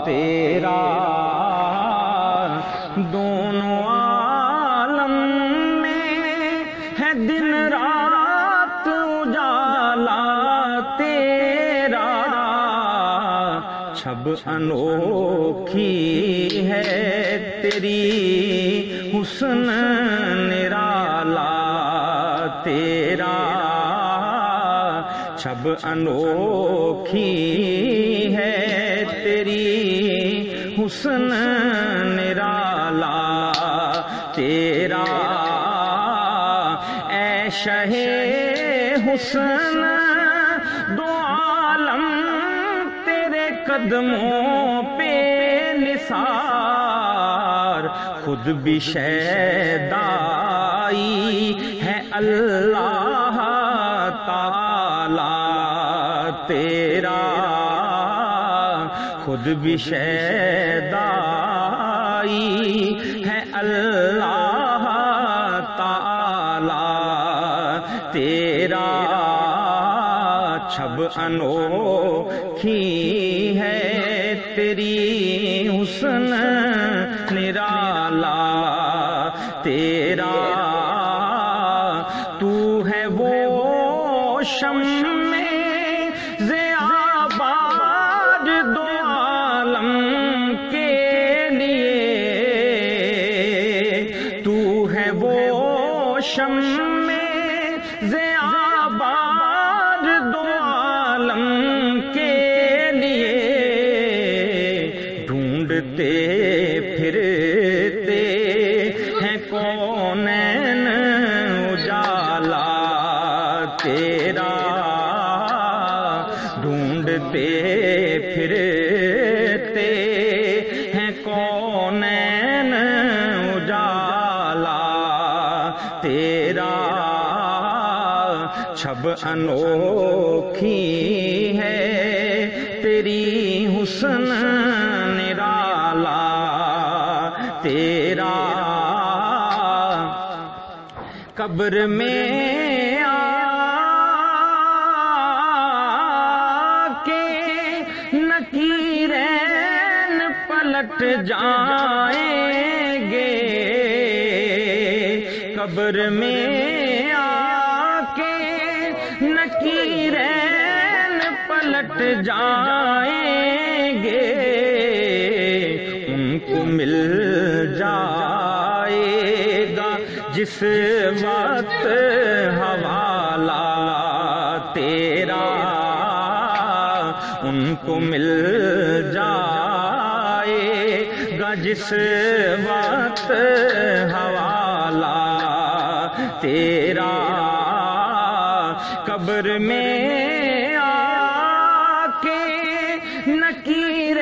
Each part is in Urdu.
تیرا دونوں عالم میں ہے دن رات اجالا تیرا چھب انوکھی ہے تیری حسن نرالا تیرا چھب انوکھی ہے تیری حسن نرالا تیرا اے شہ حسن دو عالم تیرے قدموں پہ نثار خود بھی شیدائی ہے اللہ تعالی تیرا خود بھی شیدائی ہے اللہ تعالی تیرا چھب انوکھی ہے تیری حسن نرالا تیرا تو ہے وہ شمع ضیاباد دو عالم کے لیے تو ہے وہ شمع ضیاباد دو عالم کے لیے ڈھونڈتے پھرتے ہیں کونین اجالا تیرا ڈھونڈتے پھرتے ہیں کونین اجالا تیرا چھب انوکھی ہے تیری حسن نرالا تیرا قبر میں آ کے نکیرین پلٹ جائیں گے قبر میں آ کے نکیرین پلٹ جائیں گے ان کو مل جائے گا جس وقت حوالہ تیرا ان کو مل جائے گا جس وقت حوالہ تیرا قبر میں آ کے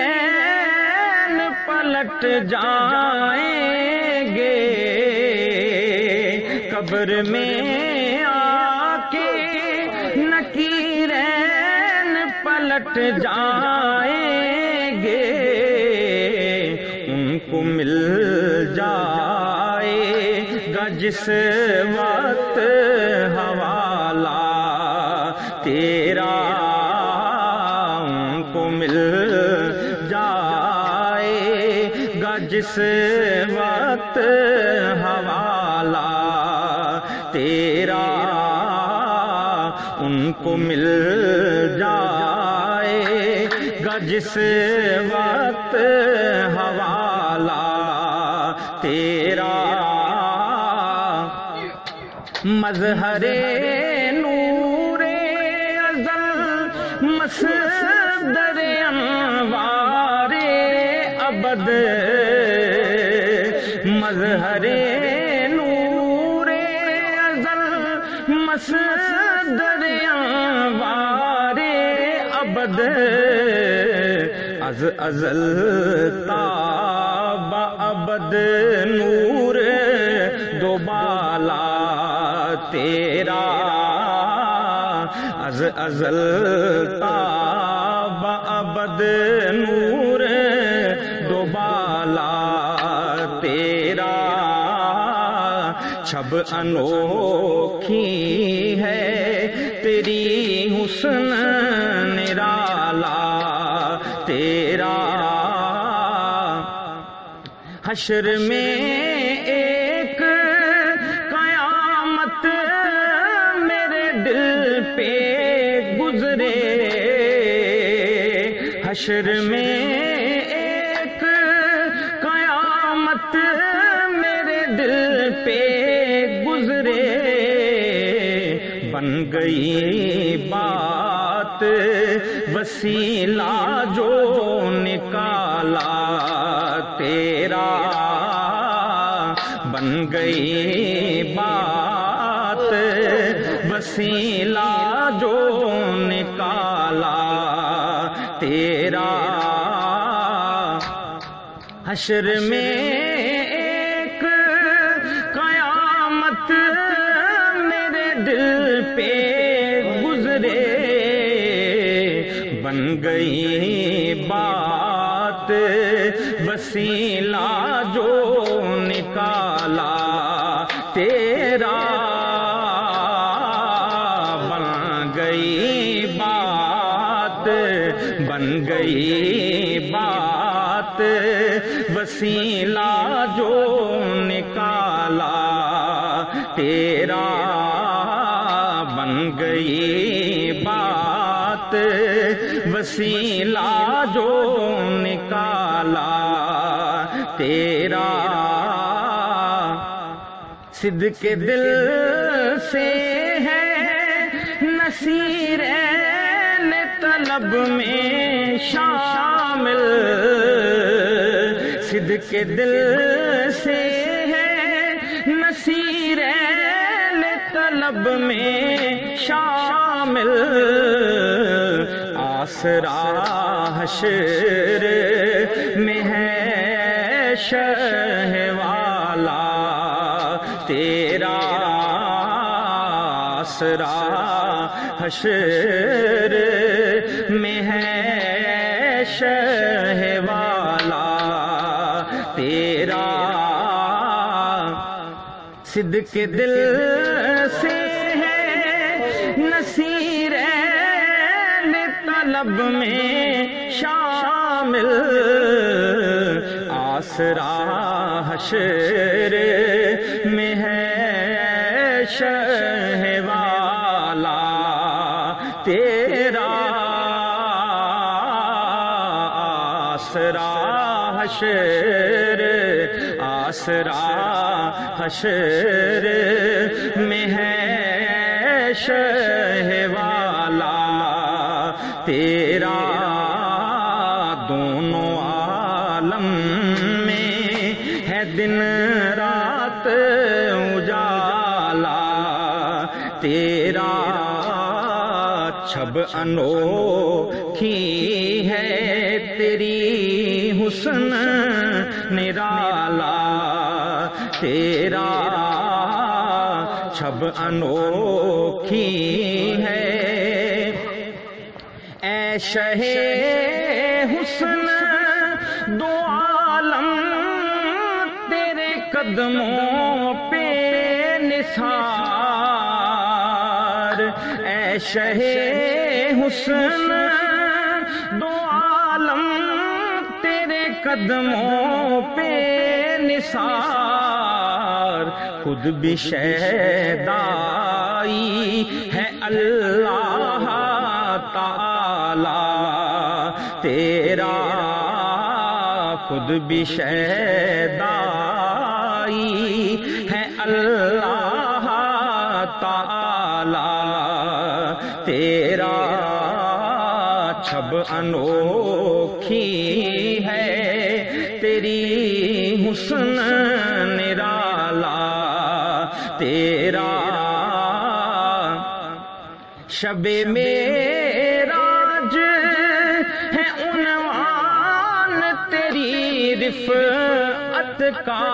نکیرین پلٹ جائیں گے قبر میں آ کے نکیرین پلٹ جائیں گے ان کو مل جائے گا جس وقت حوالہ تیرا ان کو مل جائے گا جس وقت حوالہ تیرا ان کو مل جائے گا جس وقت حوالہ تیرا مظہر نور ازل مصدر انوار ابد مظہر نور ازل مصدر انوار ابد از ازل تا با ابد نور دوبالا تیرا از ازل تا با ابد نور دوبالا تیرا چھب انوکھی ہے تیری حسن نرالا تیرا حشر میں ایک قیامت میرے دل پہ گزرے، حشر میں ایک قیامت میرے دل پہ گزرے، بن گئی بات وسیلہ جو نکالا تیرا، بن گئی بات وسیلہ جو نکالا تیرا، حشر میں ایک قیامت میرے دل پہ گزرے، بن گئی بات وسیلہ جو نکالا تیرا، بن گئی بات، بن گئی بات وسیلہ جو نکالا تیرا، بن گئی بات وسیلہ جو نکالا تیرا، صدق دل سے ہے نصیرین طلب میں شامل، صدق دل سے ہے نصیرین طلب میں شامل، آسرا حشر میں ہے شہ والا تیرا، آسرا حشر میں ہے شہ والا تیرا، صدق دل سے ہے نصیرین طلب میں شامل، آسرا حشر میں ہے شہ والا تیرا، آسرا حشر، آسرا حشر میں ہے شہ والا تیرا، دونوں عالم میں ہے دن رات اجالا تیرا، چھب انوکھی ہے تیری حسن نرالا تیرا، چھب انوکھی ہے اے شہ حسن دو عالم تیرے قدموں پہ نثار، اے شہ حسن دو عالم تیرے قدموں پہ نثار، خود بھی شیدائی ہے اللہ تعالی تیرا، خود بھی شیدائی ہے اللہ تعالی تیرا، چھب انوکھی ہے تیری حسن نرالا تیرا، شب معراج ہے عنوان تیری رفعت کا،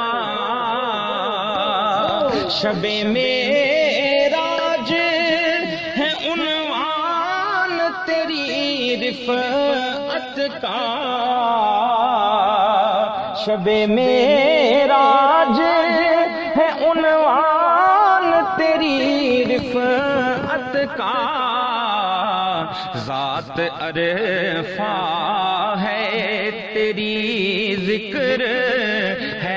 شب معراج ہے عنوان تیری رفعت کا، شب معراج ہے عنوان تیری رفعت کا، ذات عرفہ ہے تیری ذکر ہے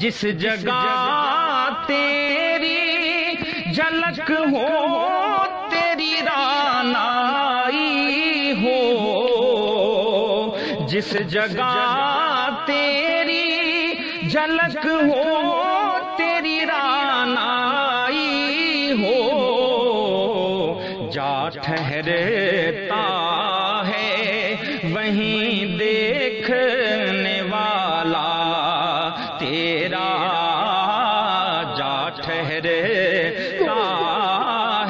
جس جگہ تیری جھلک ہو تیری رانائی ہو، جس جگہ تیری جھلک ہو تیری رانائی ہو، جا ٹھہرتا ہے وہیں دیکھنے والا تیرا، جا ٹھہرتا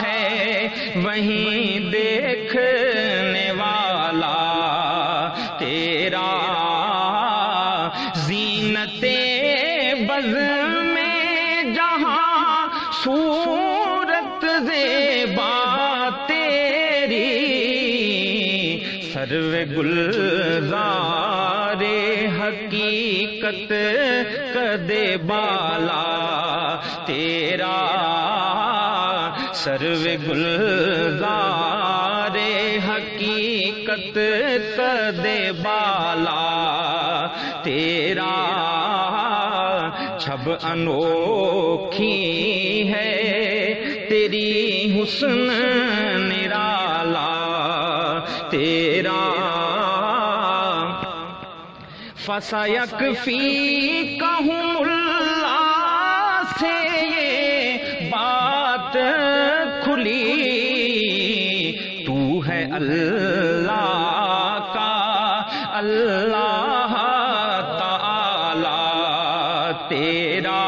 ہے وہیں دیکھنے والا تیرا، زینت بز میں جہاں صورت زیبا تیری، سرو گلزار حقیقت قدِ بالا تیرا، سرو گلزار حقیقت قدِ بالا تیرا، چھب انوکھی ہے تیری حسن نرالا تیرا، فَسَيَكْفِيكَهُمُ اللَّهُ سے یہ بات کھلی، تو ہے اللہ کا اللہ تعالی تیرا،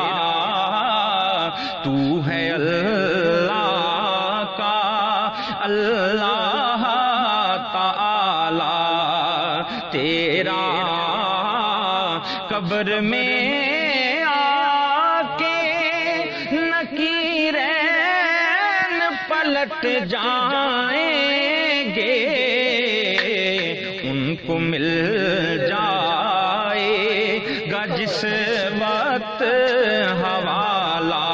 تو ہے اللہ کا اللہ تعالی تیرا، قبر میں آ کے نکیرین پلٹ جائیں گے، ان کو مل جائے گا جس وقت حوالہ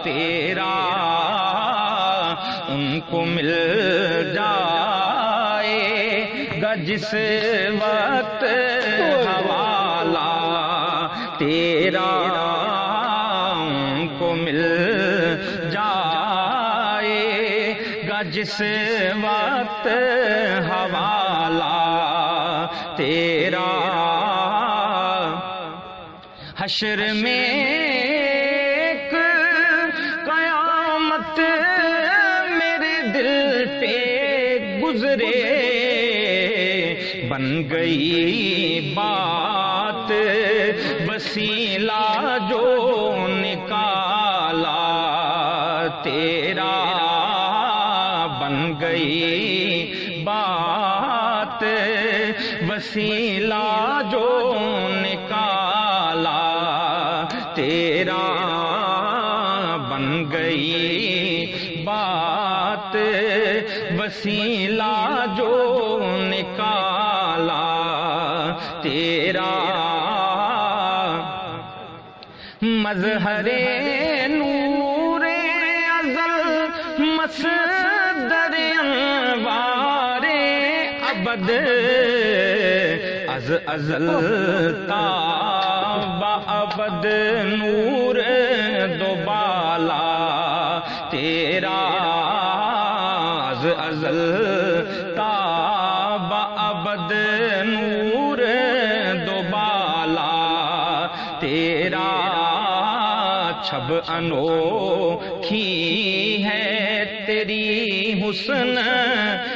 تیرا، ان کو مل جائے گا جس وقت حوالہ تیرا، ان کو مل جائے گا جس وقت حوالہ تیرا، حشر میں ایک قیامت میرے دل پہ گزرے، بن گئی بات وسیلہ جو نکالا تیرا، بن گئی بات وسیلہ جو نکالا تیرا، بن گئی بات وسیلہ جو نکالا تیرا، مظہر نور ازل مصدر انوار ابد، از ازل تا با ابد نور دوبالا تیرا، از ازل تا با ابد نور دوبالا تیرا، چھب انوکھی ہے تیری حسن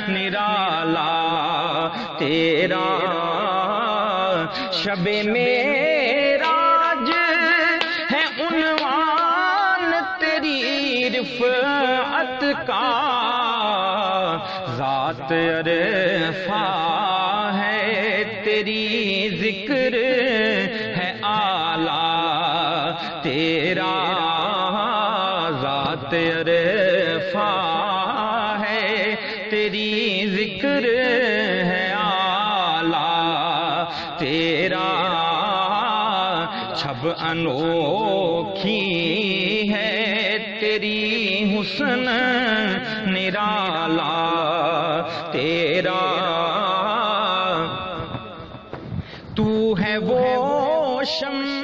نرالا تیرا، شب معراج ہے عنوان تیری رفعت کا، ذات عرفاں ہے تیری ذکر ہے اعلیٰ تیرا، ذات عرفاں ہے تیری ذکر ہے اعلیٰ تیرا، چھب انوکھی ہے تیری حسن نرالا تیرا، تو ہے وہ شمع